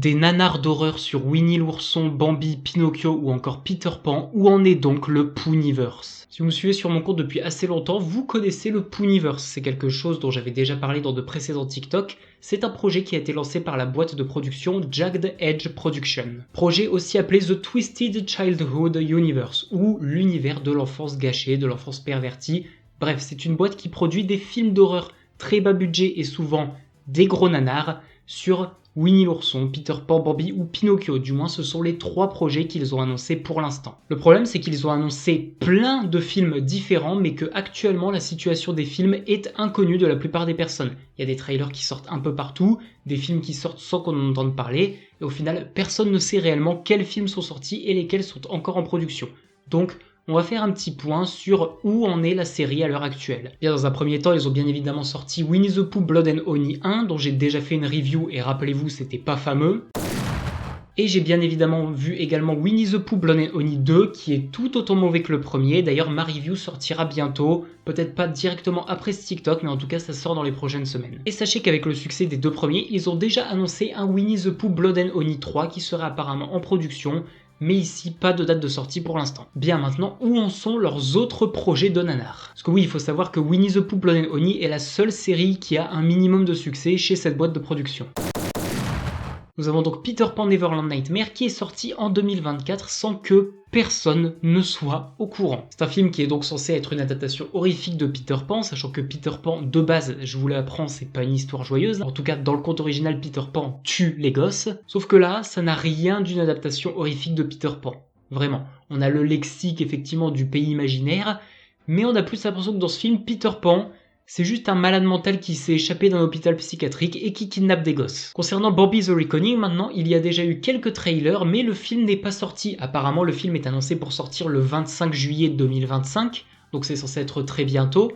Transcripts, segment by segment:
Des nanars d'horreur sur Winnie l'ourson, Bambi, Pinocchio ou encore Peter Pan, où en est donc le Pooniverse? Si vous me suivez sur mon compte depuis assez longtemps, vous connaissez le Pooniverse. C'est quelque chose dont j'avais déjà parlé dans de précédents TikTok. C'est un projet qui a été lancé par la boîte de production Jagged Edge Production. Projet aussi appelé The Twisted Childhood Universe, ou l'univers de l'enfance gâchée, de l'enfance pervertie. Bref, c'est une boîte qui produit des films d'horreur très bas budget et souvent des gros nanars sur Winnie l'ourson, Peter Pan, Bambi ou Pinocchio. Du moins, ce sont les 3 projets qu'ils ont annoncés pour l'instant. Le problème, c'est qu'ils ont annoncé plein de films différents, mais que actuellement la situation des films est inconnue de la plupart des personnes. Il y a des trailers qui sortent un peu partout, des films qui sortent sans qu'on en entende parler, et au final, personne ne sait réellement quels films sont sortis et lesquels sont encore en production. Donc, on va faire un petit point sur où en est la série à l'heure actuelle. Bien, dans un premier temps, ils ont bien évidemment sorti Winnie the Pooh Blood and Honey 1, dont j'ai déjà fait une review, et rappelez-vous, c'était pas fameux. Et j'ai bien évidemment vu également Winnie the Pooh Blood and Honey 2, qui est tout autant mauvais que le premier. D'ailleurs, ma review sortira bientôt, peut-être pas directement après ce TikTok, mais en tout cas, ça sort dans les prochaines semaines. Et sachez qu'avec le succès des 2 premiers, ils ont déjà annoncé un Winnie the Pooh Blood and Honey 3 qui sera apparemment en production, mais ici, pas de date de sortie pour l'instant. Bien, maintenant, où en sont leurs autres projets de nanar? Parce que oui, il faut savoir que Winnie the Pooh Blood and Honey est la seule série qui a un minimum de succès chez cette boîte de production. Nous avons donc Peter Pan Neverland Nightmare qui est sorti en 2024 sans que personne ne soit au courant. C'est un film qui est donc censé être une adaptation horrifique de Peter Pan, sachant que Peter Pan, de base, je vous l'apprends, c'est pas une histoire joyeuse. En tout cas, dans le conte original, Peter Pan tue les gosses. Sauf que là, ça n'a rien d'une adaptation horrifique de Peter Pan. Vraiment. On a le lexique, effectivement, du pays imaginaire, mais on a plus l'impression que dans ce film, Peter Pan, c'est juste un malade mental qui s'est échappé d'un hôpital psychiatrique et qui kidnappe des gosses. Concernant Bambi The Reckoning, maintenant, il y a déjà eu quelques trailers, mais le film n'est pas sorti. Apparemment, le film est annoncé pour sortir le 25 juillet 2025, donc c'est censé être très bientôt.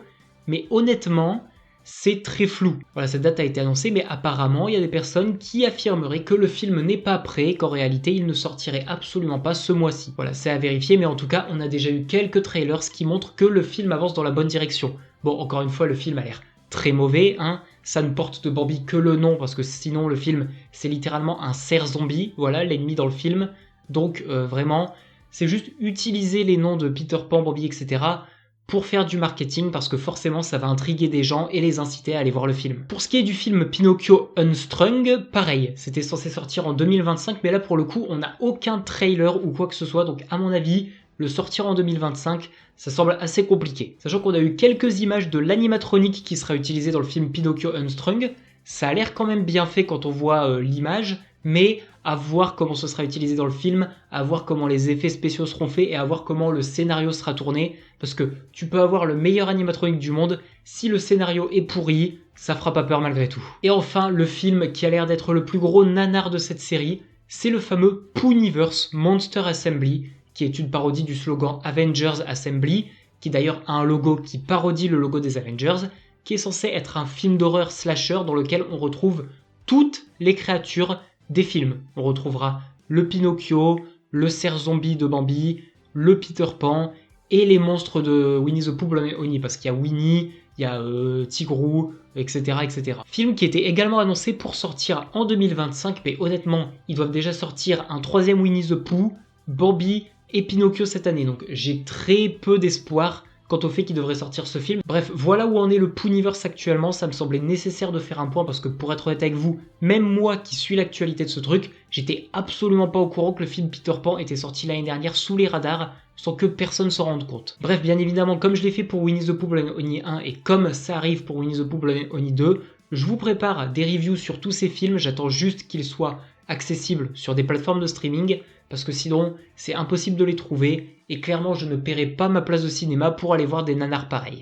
Mais honnêtement, c'est très flou. Voilà, cette date a été annoncée, mais apparemment, il y a des personnes qui affirmeraient que le film n'est pas prêt, qu'en réalité, il ne sortirait absolument pas ce mois-ci. Voilà, c'est à vérifier, mais en tout cas, on a déjà eu quelques trailers qui montrent que le film avance dans la bonne direction. Bon, encore une fois, le film a l'air très mauvais, hein. Ça ne porte de Bambi que le nom, parce que sinon, le film, c'est littéralement un cerf zombie, voilà, l'ennemi dans le film. Donc, vraiment, c'est juste utiliser les noms de Peter Pan, Bambi, etc., pour faire du marketing, parce que forcément ça va intriguer des gens et les inciter à aller voir le film. Pour ce qui est du film Pinocchio Unstrung, pareil, c'était censé sortir en 2025, mais là pour le coup on n'a aucun trailer ou quoi que ce soit, donc à mon avis, le sortir en 2025, ça semble assez compliqué. Sachant qu'on a eu quelques images de l'animatronique qui sera utilisé dans le film Pinocchio Unstrung, ça a l'air quand même bien fait quand on voit l'image, mais à voir comment ce sera utilisé dans le film, à voir comment les effets spéciaux seront faits et à voir comment le scénario sera tourné, parce que tu peux avoir le meilleur animatronique du monde, si le scénario est pourri, ça fera pas peur malgré tout. Et enfin, le film qui a l'air d'être le plus gros nanar de cette série, c'est le fameux Pooniverse Monster Assembly, qui est une parodie du slogan Avengers Assembly, qui d'ailleurs a un logo qui parodie le logo des Avengers, qui est censé être un film d'horreur slasher dans lequel on retrouve toutes les créatures des films. On retrouvera le Pinocchio, le cerf zombie de Bambi, le Peter Pan et les monstres de Winnie the Pooh Blood and Honey, parce qu'il y a Winnie, il y a Tigrou, etc., etc. Film qui était également annoncé pour sortir en 2025, mais honnêtement, ils doivent déjà sortir un 3e Winnie the Pooh, Bambi et Pinocchio cette année, donc j'ai très peu d'espoir quant au fait qu'il devrait sortir ce film. Bref, voilà où en est le Pooniverse actuellement, ça me semblait nécessaire de faire un point parce que pour être honnête avec vous, même moi qui suis l'actualité de ce truc, j'étais absolument pas au courant que le film Peter Pan était sorti l'année dernière sous les radars, sans que personne s'en rende compte. Bref, bien évidemment, comme je l'ai fait pour Winnie the Pooh Blood and Honey 1 et comme ça arrive pour Winnie the Pooh Blood and Honey 2, je vous prépare des reviews sur tous ces films, j'attends juste qu'ils soient accessibles sur des plateformes de streaming, parce que sinon c'est impossible de les trouver, et clairement je ne paierai pas ma place de cinéma pour aller voir des nanars pareils.